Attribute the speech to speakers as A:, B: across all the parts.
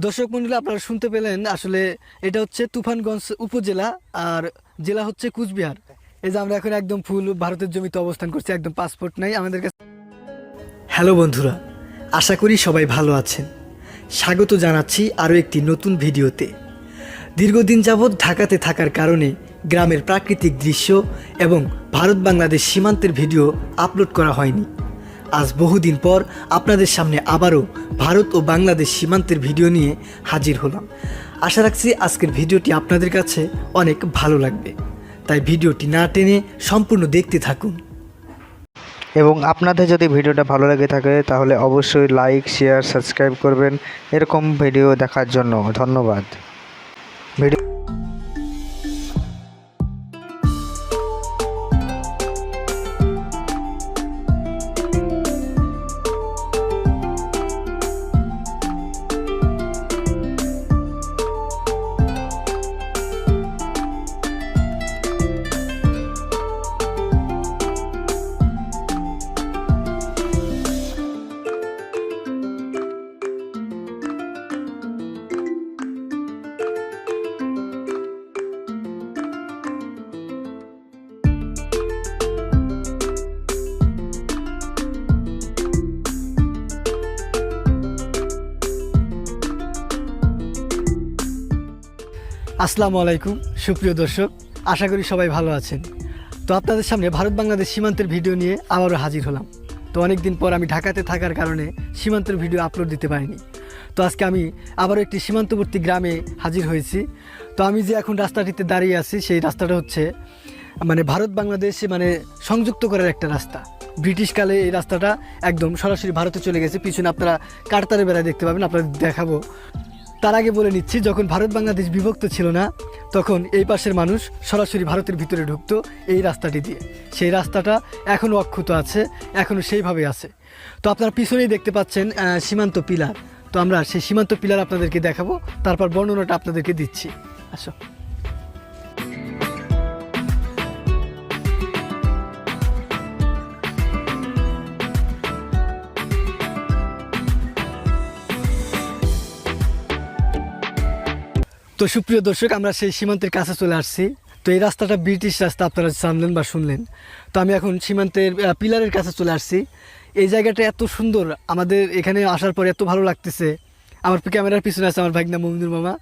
A: দর্শক মন্ডলী, আপনারা শুনতে পেলেন। আসলে এটা হচ্ছে তুফানগঞ্জ উপজেলা, আর জেলা হচ্ছে কুচবিহার। এই যে আমরা এখন একদম ফুল ভারতের জমিতে অবস্থান করছি, একদম পাসপোর্ট নাই আমাদের কাছে। হ্যালো বন্ধুরা, আশা করি সবাই ভালো আছেন। স্বাগত জানাচ্ছি আরও একটি নতুন ভিডিওতে। দীর্ঘদিন যাবৎ ঢাকাতে থাকার কারণে গ্রামের প্রাকৃতিক দৃশ্য এবং ভারত বাংলাদেশ সীমান্তের ভিডিও আপলোড করা হয়নি। আজ বহুদিন পর আপনাদের সামনে আবারও ভারত ও বাংলাদেশ সীমান্তের ভিডিও নিয়ে হাজির হলাম। আশা রাখছি আজকের ভিডিওটি আপনাদের কাছে অনেক ভালো লাগবে, তাই ভিডিওটি না টেনে সম্পূর্ণ দেখতে থাকুন।
B: এবং আপনাদের যদি ভিডিওটা ভালো লেগে থাকে তাহলে অবশ্যই লাইক, শেয়ার, সাবস্ক্রাইব করবেন এরকম ভিডিও দেখার জন্য। ধন্যবাদ। ভিডিও
A: আসসালামু আলাইকুম সুপ্রিয় দর্শক, আশা করি সবাই ভালো আছেন। তো আপনাদের সামনে ভারত বাংলাদেশ সীমান্তের ভিডিও নিয়ে আবারও হাজির হলাম। তো অনেক দিন পর আমি ঢাকাতে থাকার কারণে সীমান্তের ভিডিও আপলোড দিতে পারিনি। তো আজকে আমি আবারও একটি সীমান্তবর্তী গ্রামে হাজির হয়েছি। তো আমি যে এখন রাস্তাটিতে দাঁড়িয়ে আছি, সেই রাস্তাটা হচ্ছে ভারত বাংলাদেশ সংযুক্ত করার একটা রাস্তা। ব্রিটিশকালে এই রাস্তাটা একদম সরাসরি ভারতে চলে গেছে। পিছনে আপনারা কাঁটাতারের বেড়া দেখতে পাবেন, আপনাদের দেখাবো। তার আগে বলে নিচ্ছি, যখন ভারত বাংলাদেশ বিভক্ত ছিল না, তখন এই পাশের মানুষ সরাসরি ভারতের ভিতরে ঢুকতো এই রাস্তাটি দিয়ে। সেই রাস্তাটা এখনও অক্ষত আছে, এখনও সেইভাবে আছে। তো আপনারা পিছনেই দেখতে পাচ্ছেন সীমান্ত পিলার। তো আমরা সেই সীমান্ত পিলার আপনাদেরকে দেখাবো, তারপর বর্ণনাটা আপনাদেরকে দিচ্ছি। আসো। তো সুপ্রিয় দর্শক, আমরা সেই সীমান্তের কাছে চলে আসছি। তো এই রাস্তাটা ব্রিটিশ রাস্তা, আপনারা জানলেন বা শুনলেন। তো আমি এখন সীমান্তের পিলারের কাছে চলে আসছি। এই জায়গাটা এত সুন্দর, আমাদের এখানে আসার পর এত ভালো লাগতেছে। আমার ক্যামেরার পিছনে আছে আমার ভাগনা মমিনুর মামা।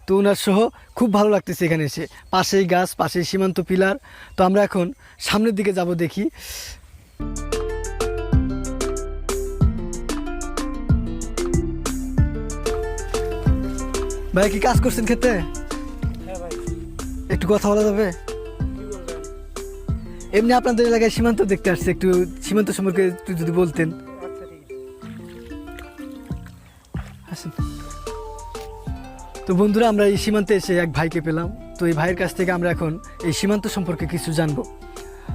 A: তো ওনার সহ খুব ভালো লাগতেছে এখানে এসে। পাশেই গাছ, পাশেই সীমান্ত পিলার। তো আমরা এখন সামনের দিকে যাব, দেখি। ভাই, কি কাজ করছেন খেতে? একটু কথা বলা যাবে? এমনি আপনাদের এলাকায় সীমান্ত দেখতে আসছে, একটু সীমান্ত সম্পর্কে একটু যদি বলতেন। আসেন। তো বন্ধুরা, আমরা এই সীমান্তে এসে এক ভাইকে পেলাম। তো এই ভাইয়ের কাছ থেকে আমরা এখন এই সীমান্ত সম্পর্কে কিছু জানবো।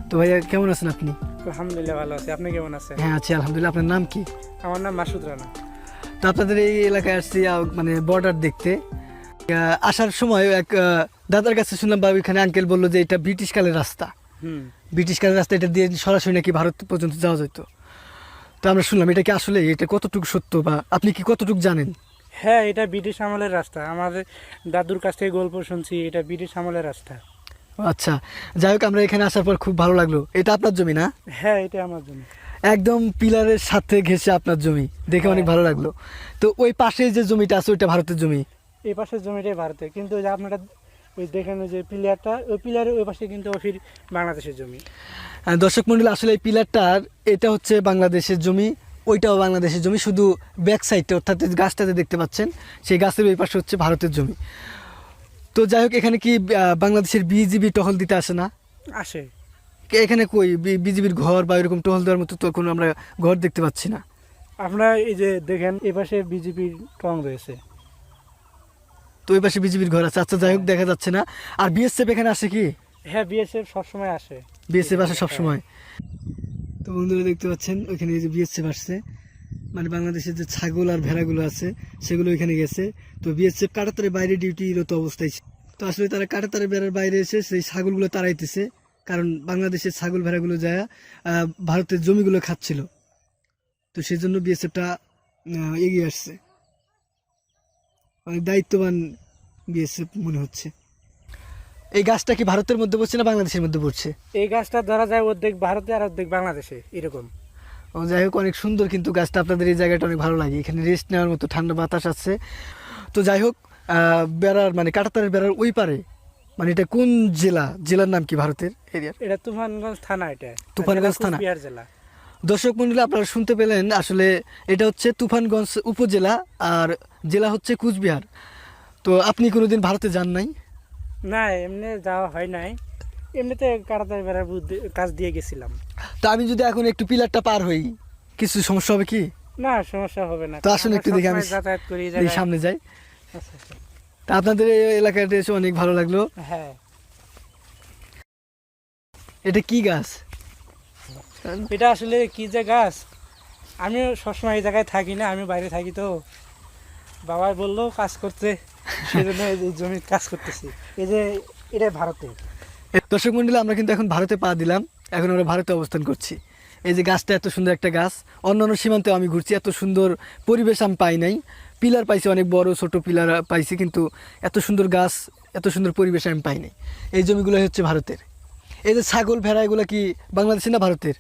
A: তো ভাইয়া, কেমন আছেন আপনি?
C: আলহামদুলিল্লাহ ভালো আছি। আপনি কেমন আছেন?
A: হ্যাঁ, আছি আলহামদুলিল্লাহ। আপনার নাম কি?
C: আমার নাম মাসুদ রানা।
A: তো আপনাদের এই এলাকায় আসছি বর্ডার দেখতে। আসার সময় এক দাদার কাছে শুনলাম, বা ওইখানে আঙ্কেল বললো যে এটা ব্রিটিশ কালের রাস্তা। ব্রিটিশ কালের রাস্তা, এটা দিয়ে সরাসরি নাকি ভারত পর্যন্ত যাওয়া যেত। তো আমরা শুনলাম, এটা কি আসলে, এটা কতটুকু সত্য, বা আপনি কি কতটুকু জানেন?
C: হ্যাঁ, এটা ব্রিটিশ আমলের রাস্তা। আমাদের দাদুর কাছ থেকে গল্প শুনছি, এটা ব্রিটিশ আমলের রাস্তা।
A: আচ্ছা, যাই হোক, আমরা এখানে আসার পর খুব ভালো লাগলো। এটা আপনার জমি না?
C: হ্যাঁ, এটা আমার জমি।
A: একদম পিলারের সাথে ঘেঁষে আপনার জমি, দেখে অনেক ভালো লাগলো। তো ওই পাশে যে জমিটা আছে, ওইটা ভারতের জমি?
C: এই পাশের জমিটাই ভারতের, কিন্তু ওই যে আপনারা ওই দেখেন যে পিলারটা, ওই পিলারের ওই পাশে কিন্তু ফির বাংলাদেশের জমি।
A: দর্শক মন্ডলী, আসলে এই পিলারটার এটা হচ্ছে বাংলাদেশের জমি, ওইটাও বাংলাদেশের জমি। শুধু ব্যাক সাইডটা, অর্থাৎ গাছটাতে দেখতে পাচ্ছেন, সেই গাছের ওই পাশে হচ্ছে ভারতের জমি। তো যাই হোক, এখানে কি বাংলাদেশের বিজিবি টহল দিতে আসে না?
C: আসে।
A: এখানে কই বিজিবির ঘর বা এরকম টহল দেওয়ার মতো তো কোনো আমরা ঘর দেখতে পাচ্ছি না।
C: আপনারা এই যে দেখেন, এই পাশে বিজেপির টং রয়েছে।
A: তো ওই পাশে বিজিবির ঘর আছে। আচ্ছা, যাই হোক, দেখা যাচ্ছে না। আর বিএসএফ এখানে আসে কি?
C: হ্যাঁ, বিএসএফ সবসময় আসে।
A: বিএসএফ আসে সবসময়। তো বন্ধুরা দেখতে পাচ্ছেন, ওইখানে এই যে বিএসএফ আসছে। বাংলাদেশের যে ছাগল আর ভেড়াগুলো আছে, সেগুলো ওইখানে গেছে। তো বিএসএফ কাঁটাতারের বাইরে ডিউটিরত অবস্থায় ছিল। তো আসলে তারা কাঁটাতারের বেড়ার বাইরে এসে সেই ছাগলগুলো তাড়াইতেছে, কারণ বাংলাদেশের ছাগল ভেড়াগুলো যায় ভারতের জমিগুলো খাচ্ছিল। তো সেই জন্য বিএসএফটা এগিয়ে আসছে। অনেক দায়িত্ববান বিএসএফ মনে হচ্ছে। এই গাছটা কি ভারতের মধ্যে পড়ছে না বাংলাদেশের মধ্যে পড়ছে?
C: এই গাছটা ধরা যায় অর্ধেক ভারতে আর অর্ধেক বাংলাদেশে এরকম।
A: ও যাই হোক, অনেক সুন্দর কিন্তু গাছটা, আপনাদের এই জায়গাটা অনেক ভালো লাগে, এখানে রেস্ট নেওয়ার মতো ঠান্ডা বাতাস আছে। তো যাই হোক, বেড়ার মানে কাঁটাতারের বেড়ার ওই পারে, মানে এটা কোন জেলার নাম কি ভারতের এরিয়ার?
C: এটা তুফানগঞ্জ থানা, এটা
A: তুফানগঞ্জ থানা।
C: কুচবিহার জেলা।
A: দর্শক মন্ডলী, আপনারা শুনতে পেলেন, আসলে এটা হচ্ছে তুফানগঞ্জ উপজেলা আর জেলা হচ্ছে কুচবিহার। তো আপনি কোনোদিন ভারতে যান নাই?
C: না, এমনি যাওয়া হয় নাই, এমনিতে কাটাতার বেড়ার কাজ দিয়ে গেছিলাম।
A: তো আমি যদি এখন একটু পিলারটা পার হই, কিছু সমস্যা হবে কি?
C: না, সমস্যা হবে না।
A: তো আসুন একটু দেখি, আমি
C: সবসময় যাতায়াত করি এই
A: এই
C: জায়গায়।
A: সামনে যাই।
C: আচ্ছা, আচ্ছা।
A: তা আপনাদের এই এলাকাটা এসে অনেক ভালো লাগলো।
C: হ্যাঁ,
A: এটা কি গাছ?
C: এটা আসলে কি যে গাছ, আমিও সবসময় এই জায়গায় থাকি না, আমি বাইরে থাকি। তো বাবা বললো কাজ করতে, সেজন্য এই জমি কাজ করতেছি। এই যে এটা ভারতে।
A: দর্শক মন্ডলী, আমরা কিন্তু এখন ভারতে পা দিলাম, এখন আমরা ভারতে অবস্থান করছি। এই যে গাছটা এত সুন্দর একটা গাছ, অন্যান্য সীমান্তে আমি ঘুরছি, এত সুন্দর পরিবেশ আমি পাই নাই। পিলার পাইছি, অনেক বড় ছোট পিলার পাইছি, কিন্তু এত সুন্দর গাছ, এত সুন্দর পরিবেশ আমি পাই নাই। এই জমিগুলো হচ্ছে ভারতের। এই যে ছাগল ভেড়া, এগুলো কি বাংলাদেশের না ভারতের?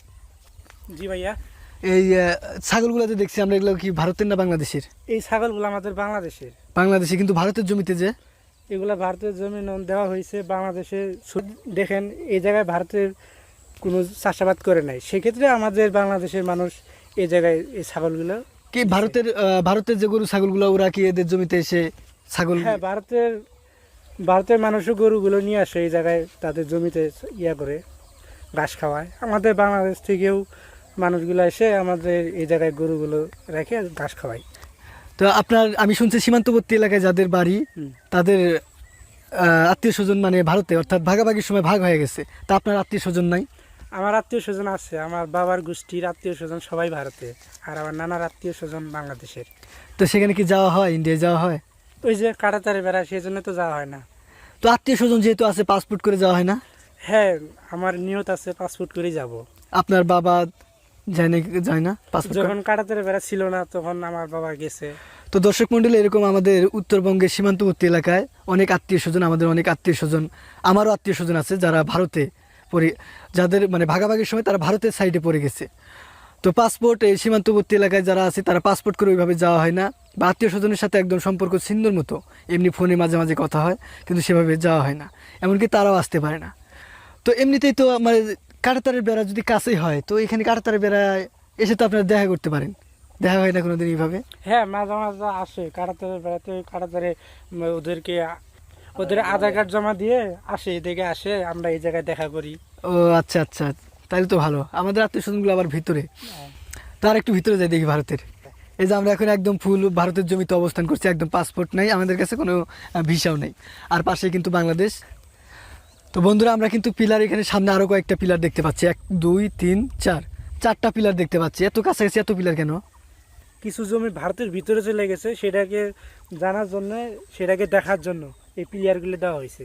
C: জি ভাইয়া,
A: এই ছাগলগুলো যে দেখছি আমরা, এগুলো কি ভারতের না বাংলাদেশের?
C: এই ছাগলগুলো আমাদের বাংলাদেশের।
A: বাংলাদেশে, কিন্তু ভারতের জমিতে যে
C: এগুলা ভারতের জমি দেওয়া হয়েছে বাংলাদেশে। দেখেন, এই জায়গায় ভারতের কোনো চাষাবাদ করে নাই, সেক্ষেত্রে আমাদের বাংলাদেশের মানুষ এই জায়গায় এই ছাগলগুলো।
A: কি ভারতের যে গরু ছাগলগুলো, ওরা কি এদের জমিতে এসে ছাগল?
C: হ্যাঁ, ভারতের মানুষও গরুগুলো নিয়ে আসে এই জায়গায়, তাদের জমিতে ইয়া করে ঘাস খাওয়ায়। আমাদের বাংলাদেশ থেকেও মানুষগুলো এসে আমাদের এই জায়গায় গরুগুলো রেখে ঘাস খাওয়ায়।
A: তো আমি শুনছি সীমান্তবর্তী এলাকায় যাদের বাড়ি,
C: হুম।
A: তাদের আত্মীয় স্বজন মানে ভারতে, অর্থাৎ ভাগাভাগির সময় ভাগ হয়ে গেছে। তা আপনার আত্মীয় স্বজন নাই?
C: আমার আত্মীয় স্বজন আছে, আমার বাবার গোষ্ঠীর আত্মীয় স্বজন সবাই ভারতে, আর আমার নানার আত্মীয় স্বজন বাংলাদেশের।
A: তো সেখানে কি যাওয়া হয়? ইন্ডিয়ায় যাওয়া হয়?
C: ওই যে কাটাতারে বেড়া, সেই জন্য তো যাওয়া হয় না।
A: তো আত্মীয় স্বজন যেহেতু আছে, পাসপোর্ট করে যাওয়া হয় না?
C: হ্যাঁ, আমার নিয়ত আছে পাসপোর্ট করেই যাব।
A: আপনার বাবা যায় না পাসপোর্ট?
C: যখন কাটাতারে বেড়া ছিল না, তখন আমার বাবা গেছে।
A: তো দর্শক মন্ডলী, এরকম আমাদের উত্তরবঙ্গের সীমান্তবর্তী এলাকায় অনেক আত্মীয় স্বজন, আমাদের অনেক আত্মীয় স্বজন, আমারও আত্মীয় স্বজন আছে যারা ভারতে যাদের মানে ভাগাভাগির সময় তারা ভারতের সাইডে পড়ে গেছে। তো পাসপোর্ট, এই সীমান্তবর্তী এলাকায় যারা আছে তারা পাসপোর্ট করে ওইভাবে যাওয়া হয় না, বা আত্মীয় স্বজনের সাথে একদম সম্পর্ক ছিন্নর মতো, এমনি ফোনে মাঝে মাঝে কথা হয়, কিন্তু সেভাবে যাওয়া হয় না, এমনকি তারাও আসতে পারে না। তো এমনিতেই তো মানে কাঁটাতারের বেড়া যদি কাছেই হয়, তো এখানে কাঁটাতারের বেড়ায় এসে তো আপনারা দেখা করতে পারেন, দেখা হয় না কোনোদিন এইভাবে?
C: হ্যাঁ, মাঝে মাঝে আসে কাটাতারে বেড়াতে। কাটাতারে ওদের আধার কার্ড জমা দিয়ে আসে, এদিকে আসে, আমরা এই জায়গায় দেখা করি।
A: ও আচ্ছা আচ্ছা, তাহলে তো ভালো। আমাদের আত্মীয় স্বজনগুলো আবার ভিতরে, তার একটু ভিতরে যাই দেখি ভারতের। এই যে আমরা এখন একদম ফুল ভারতের জমিতে অবস্থান করছি, একদম পাসপোর্ট নাই আমাদের কাছে, কোনো ভিসাও নেই, আর পাশে কিন্তু বাংলাদেশ। তো বন্ধুরা, আমরা কিন্তু পিলার, এখানে সামনে আরও কয়েকটা পিলার দেখতে পাচ্ছি, 1 2 3 4, 4টা পিলার দেখতে পাচ্ছি। এত কাছাকাছি এত পিলার কেন?
C: কিছু জমি ভারতের ভিতরে চলে গেছে, সেটাকে জানার জন্য, সেটাকে দেখার জন্য এই প্লেয়ারগুলো দেওয়া হয়েছে।